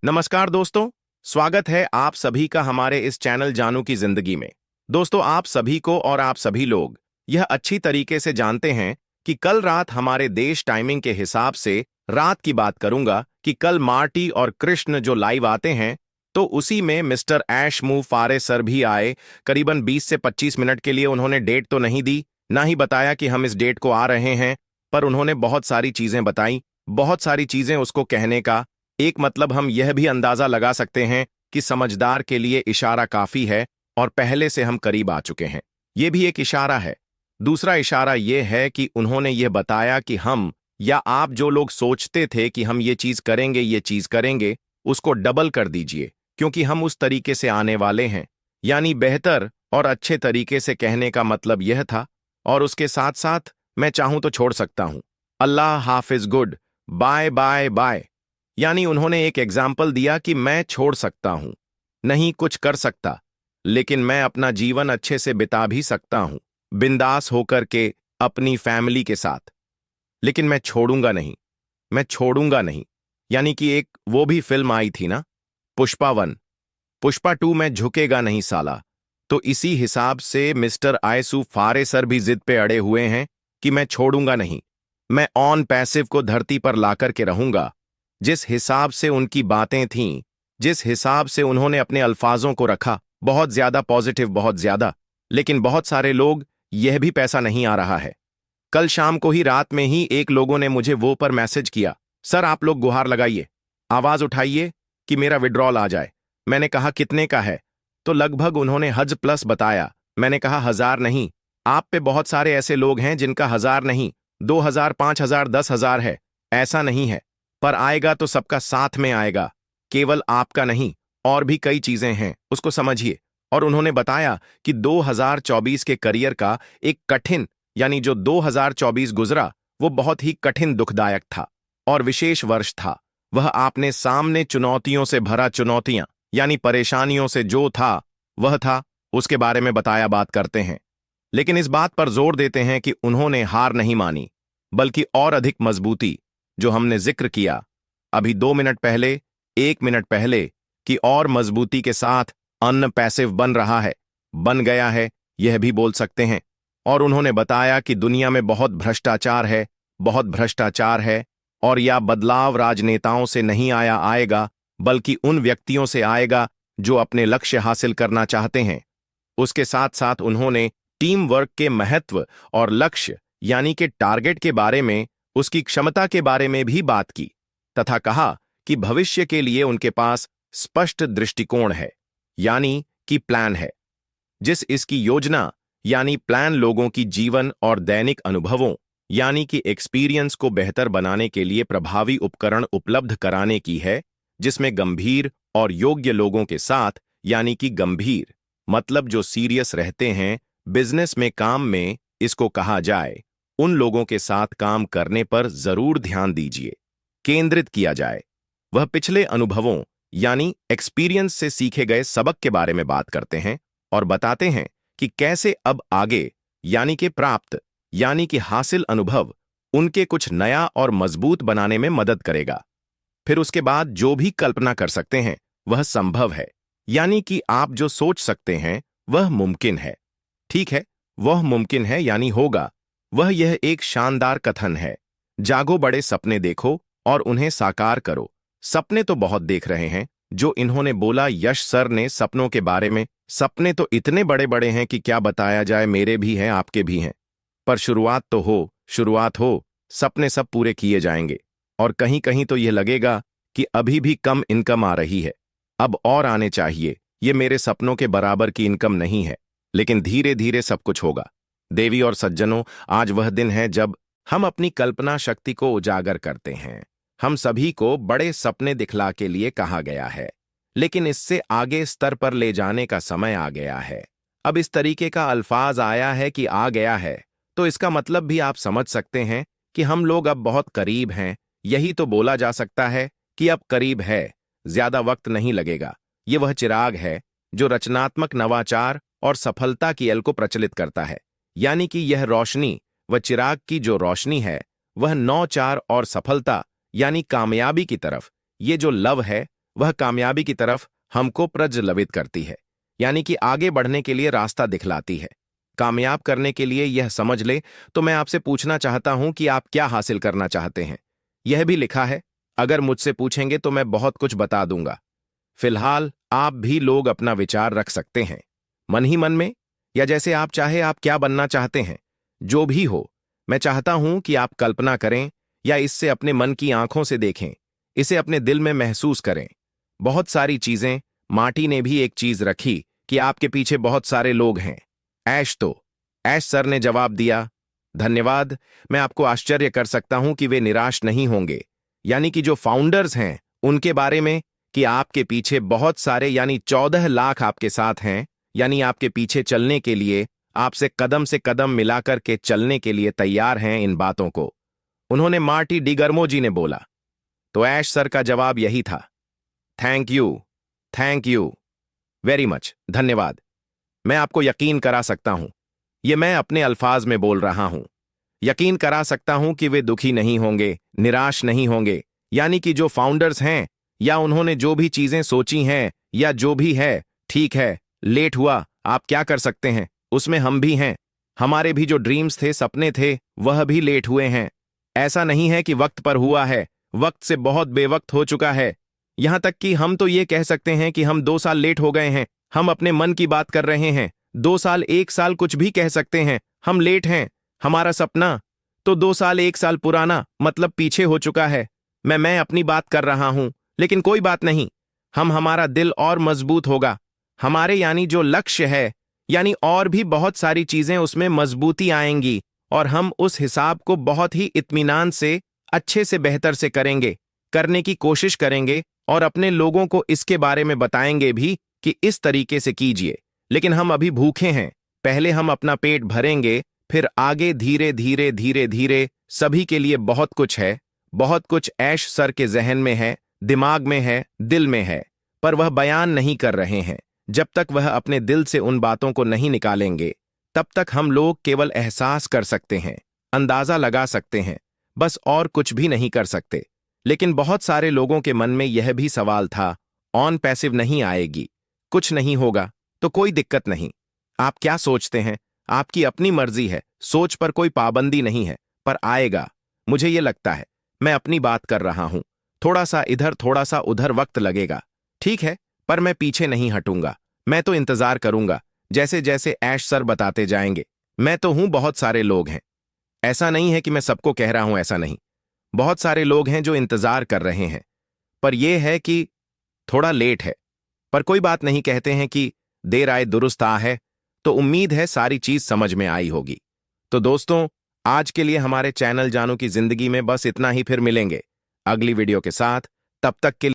नमस्कार दोस्तों। स्वागत है आप सभी का हमारे इस चैनल जानू की जिंदगी में। दोस्तों, आप सभी को और आप सभी लोग यह अच्छी तरीके से जानते हैं कि कल रात हमारे देश टाइमिंग के हिसाब से रात की बात करूंगा कि कल मार्टी और कृष्ण जो लाइव आते हैं, तो उसी में मिस्टर ऐश मू फारे सर भी आए। करीबन 20 से 25 मिनट के लिए उन्होंने डेट तो नहीं दी, ना ही बताया कि हम इस डेट को आ रहे हैं, पर उन्होंने बहुत सारी चीजें बताई, बहुत सारी चीजें उसको कहने का एक मतलब हम यह भी अंदाजा लगा सकते हैं कि समझदार के लिए इशारा काफी है और पहले से हम करीब आ चुके हैं। यह भी एक इशारा है। दूसरा इशारा यह है कि उन्होंने यह बताया कि हम या आप जो लोग सोचते थे कि हम ये चीज करेंगे, उसको डबल कर दीजिए, क्योंकि हम उस तरीके से आने वाले हैं। यानी बेहतर और अच्छे तरीके से कहने का मतलब यह था। और उसके साथ साथ मैं चाहूं तो छोड़ सकता हूं। अल्लाह हाफिज, गुड बाय बाय बाय। यानी उन्होंने एक एग्जाम्पल दिया कि मैं छोड़ सकता हूं, नहीं कुछ कर सकता, लेकिन मैं अपना जीवन अच्छे से बिता भी सकता हूं, बिंदास होकर के अपनी फैमिली के साथ। लेकिन मैं छोड़ूंगा नहीं, मैं छोड़ूंगा नहीं। यानी कि एक वो भी फिल्म आई थी ना, पुष्पा 1, पुष्पा 2 में झुकेगा नहीं साला। तो इसी हिसाब से मिस्टर आयसू फारे सर भी जिद पे अड़े हुए हैं कि मैं छोड़ूंगा नहीं, मैं ऑन पैसिव को धरती पर लाकर के रहूंगा। जिस हिसाब से उनकी बातें थीं, जिस हिसाब से उन्होंने अपने अल्फाजों को रखा, बहुत ज्यादा पॉजिटिव, बहुत ज्यादा। लेकिन बहुत सारे लोग, यह भी पैसा नहीं आ रहा है। कल शाम को ही, रात में ही एक लोगों ने मुझे वो पर मैसेज किया, सर आप लोग गुहार लगाइए, आवाज उठाइए कि मेरा विड्रॉल आ जाए। मैंने कहा कितने का है? तो लगभग उन्होंने हज प्लस बताया। मैंने कहा 1000 नहीं, आप पे बहुत सारे ऐसे लोग हैं जिनका 1000 नहीं, 2000, 5000, 10,000 है। ऐसा नहीं है, पर आएगा तो सबका साथ में आएगा, केवल आपका नहीं। और भी कई चीजें हैं, उसको समझिए। और उन्होंने बताया कि 2024 के करियर का एक कठिन, यानी जो 2024 गुजरा, वो बहुत ही कठिन, दुखदायक था और विशेष वर्ष था। वह आपने सामने चुनौतियों से भरा, चुनौतियां यानी परेशानियों से जो था वह था, उसके बारे में बताया, बात करते हैं। लेकिन इस बात पर जोर देते हैं कि उन्होंने हार नहीं मानी, बल्कि और अधिक मजबूती, जो हमने जिक्र किया अभी 2 मिनट पहले, 1 मिनट पहले, कि और मजबूती के साथ अन्न पैसिव बन रहा है, बन गया है, यह भी बोल सकते हैं। और उन्होंने बताया कि दुनिया में बहुत भ्रष्टाचार है, बहुत भ्रष्टाचार है, और यह बदलाव राजनेताओं से नहीं आएगा, बल्कि उन व्यक्तियों से आएगा जो अपने लक्ष्य हासिल करना चाहते हैं। उसके साथ साथ उन्होंने टीम वर्क के महत्व और लक्ष्य यानी कि टारगेट के बारे में, उसकी क्षमता के बारे में भी बात की, तथा कहा कि भविष्य के लिए उनके पास स्पष्ट दृष्टिकोण है, यानी कि प्लान है। जिस इसकी योजना यानी प्लान लोगों की जीवन और दैनिक अनुभवों यानी कि एक्सपीरियंस को बेहतर बनाने के लिए प्रभावी उपकरण उपलब्ध कराने की है, जिसमें गंभीर और योग्य लोगों के साथ, यानी कि गंभीर मतलब जो सीरियस रहते हैं बिजनेस में, काम में, इसको कहा जाए, उन लोगों के साथ काम करने पर जरूर ध्यान दीजिए, केंद्रित किया जाए। वह पिछले अनुभवों यानी एक्सपीरियंस से सीखे गए सबक के बारे में बात करते हैं और बताते हैं कि कैसे अब आगे यानी कि प्राप्त यानी कि हासिल अनुभव उनके कुछ नया और मजबूत बनाने में मदद करेगा। फिर उसके बाद जो भी कल्पना कर सकते हैं वह संभव है, यानी कि आप जो सोच सकते हैं वह मुमकिन है। ठीक है, वह मुमकिन है यानी होगा। वह यह एक शानदार कथन है। जागो, बड़े सपने देखो और उन्हें साकार करो। सपने तो बहुत देख रहे हैं, जो इन्होंने बोला यश सर ने सपनों के बारे में, सपने तो इतने बड़े बड़े हैं कि क्या बताया जाए, मेरे भी हैं, आपके भी हैं। पर शुरुआत तो हो, शुरुआत हो, सपने सब पूरे किए जाएंगे। और कहीं कहीं तो यह लगेगा कि अभी भी कम इनकम आ रही है, अब और आने चाहिए। ये मेरे सपनों के बराबर की इनकम नहीं है, लेकिन धीरे धीरे सब कुछ होगा। देवी और सज्जनों, आज वह दिन है जब हम अपनी कल्पना शक्ति को उजागर करते हैं। हम सभी को बड़े सपने दिखला के लिए कहा गया है, लेकिन इससे आगे स्तर पर ले जाने का समय आ गया है। अब इस तरीके का अल्फाज आया है कि आ गया है, तो इसका मतलब भी आप समझ सकते हैं कि हम लोग अब बहुत करीब हैं। यही तो बोला जा सकता है कि अब करीब है, ज्यादा वक्त नहीं लगेगा। ये वह चिराग है जो रचनात्मक नवाचार और सफलता की एल को प्रचलित करता है। यानी कि यह रोशनी, वह चिराग की जो रोशनी है, वह नौचार और सफलता यानी कामयाबी की तरफ, ये जो लव है, वह कामयाबी की तरफ हमको प्रज्वलित करती है, यानी कि आगे बढ़ने के लिए रास्ता दिखलाती है। कामयाब करने के लिए यह समझ ले तो मैं आपसे पूछना चाहता हूं कि आप क्या हासिल करना चाहते हैं। यह भी लिखा है, अगर मुझसे पूछेंगे तो मैं बहुत कुछ बता दूंगा। फिलहाल आप भी लोग अपना विचार रख सकते हैं, मन ही मन में, या जैसे आप चाहे। आप क्या बनना चाहते हैं, जो भी हो, मैं चाहता हूं कि आप कल्पना करें या इससे अपने मन की आंखों से देखें, इसे अपने दिल में महसूस करें। बहुत सारी चीजें, मार्टी ने भी एक चीज रखी कि आपके पीछे बहुत सारे लोग हैं। ऐश सर ने जवाब दिया, धन्यवाद, मैं आपको आश्चर्य कर सकता हूं कि वे निराश नहीं होंगे, यानी कि जो फाउंडर्स हैं उनके बारे में, कि आपके पीछे बहुत सारे यानी 14 लाख आपके साथ हैं, यानी आपके पीछे चलने के लिए, आपसे कदम से कदम मिलाकर के चलने के लिए तैयार हैं। इन बातों को उन्होंने मार्टी डिगर्मो जी ने बोला। तो ऐश सर का जवाब यही था, थैंक यू वेरी मच, धन्यवाद। मैं आपको यकीन करा सकता हूं, ये मैं अपने अल्फाज में बोल रहा हूं, यकीन करा सकता हूं कि वे दुखी नहीं होंगे, निराश नहीं होंगे, यानी कि जो फाउंडर्स हैं या उन्होंने जो भी चीजें सोची हैं या जो भी है, ठीक है, लेट हुआ, आप क्या कर सकते हैं, उसमें हम भी हैं। हमारे भी जो ड्रीम्स थे, सपने थे, वह भी लेट हुए हैं। ऐसा नहीं है कि वक्त पर हुआ है, वक्त से बहुत बेवक्त हो चुका है। यहां तक कि हम तो ये कह सकते हैं कि हम 2 साल लेट हो गए हैं। हम अपने मन की बात कर रहे हैं। 2 साल, 1 साल, कुछ भी कह सकते हैं, हम लेट हैं। हमारा सपना तो 2 साल, 1 साल पुराना, मतलब पीछे हो चुका है। मैं अपनी बात कर रहा हूं, लेकिन कोई बात नहीं, हमारा दिल और मजबूत होगा। हमारे यानी जो लक्ष्य है, यानी और भी बहुत सारी चीजें, उसमें मजबूती आएंगी और हम उस हिसाब को बहुत ही इत्मीनान से, अच्छे से, बेहतर से करेंगे, करने की कोशिश करेंगे और अपने लोगों को इसके बारे में बताएंगे भी कि इस तरीके से कीजिए। लेकिन हम अभी भूखे हैं, पहले हम अपना पेट भरेंगे, फिर आगे धीरे धीरे धीरे धीरे। सभी के लिए बहुत कुछ है, बहुत कुछ ऐश सर के जहन में है, दिमाग में है, दिल में है, पर वह बयान नहीं कर रहे हैं। जब तक वह अपने दिल से उन बातों को नहीं निकालेंगे, तब तक हम लोग केवल एहसास कर सकते हैं, अंदाजा लगा सकते हैं, बस, और कुछ भी नहीं कर सकते। लेकिन बहुत सारे लोगों के मन में यह भी सवाल था, ऑन पैसिव नहीं आएगी, कुछ नहीं होगा, तो कोई दिक्कत नहीं। आप क्या सोचते हैं, आपकी अपनी मर्जी है, सोच पर कोई पाबंदी नहीं है, पर आएगा। मुझे ये लगता है, मैं अपनी बात कर रहा हूं, थोड़ा सा इधर थोड़ा सा उधर वक्त लगेगा, ठीक है, पर मैं पीछे नहीं हटूंगा। मैं तो इंतजार करूंगा, जैसे जैसे ऐश सर बताते जाएंगे। मैं तो हूं, बहुत सारे लोग हैं, ऐसा नहीं है कि मैं सबको कह रहा हूं, ऐसा नहीं, बहुत सारे लोग हैं जो इंतजार कर रहे हैं। पर यह है कि थोड़ा लेट है, पर कोई बात नहीं, कहते हैं कि देर आए दुरुस्त आ है। तो उम्मीद है सारी चीज समझ में आई होगी। तो दोस्तों, आज के लिए हमारे चैनल जानू की जिंदगी में बस इतना ही, फिर मिलेंगे अगली वीडियो के साथ। तब तक के लिए